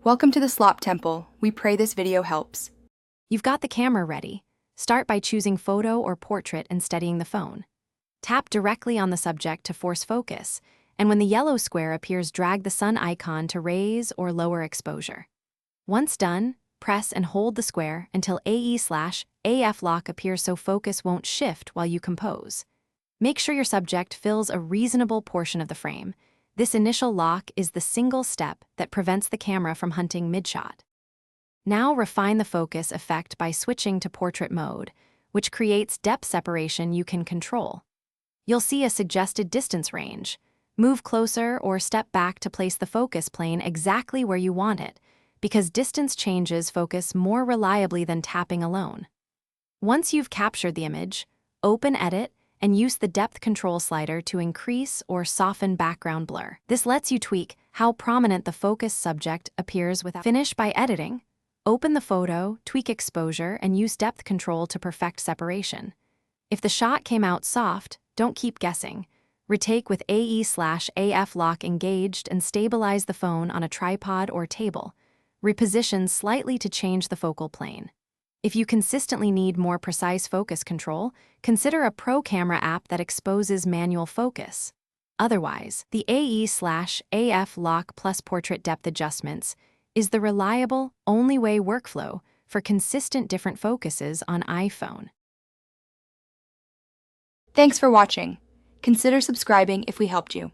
Welcome to the Slop Temple. We pray this video helps. You've got the camera ready. Start by choosing photo or portrait and steadying the phone. Tap directly on the subject to force focus, and when the yellow square appears, drag the sun icon to raise or lower exposure. Once done, press and hold the square until AE/AF lock appears so focus won't shift while you compose. Make sure your subject fills a reasonable portion of the frame. This initial lock is the single step that prevents the camera from hunting mid-shot. Now refine the focus effect by switching to portrait mode, which creates depth separation you can control. You'll see a suggested distance range. Move closer or step back to place the focus plane exactly where you want it, because distance changes focus more reliably than tapping alone. Once you've captured the image, open Edit and use the depth control slider to increase or soften background blur. This lets you tweak how prominent the focus subject appears without. Finish by editing. Open the photo, tweak exposure, and use depth control to perfect separation. If the shot came out soft, don't keep guessing. Retake with AE/AF lock engaged and stabilize the phone on a tripod or table. Reposition slightly to change the focal plane. If you consistently need more precise focus control, consider a pro camera app that exposes manual focus. Otherwise, the AE/AF lock plus portrait depth adjustments is the reliable, only-way workflow for consistent different focuses on iPhone. Thanks for watching. Consider subscribing if we helped you.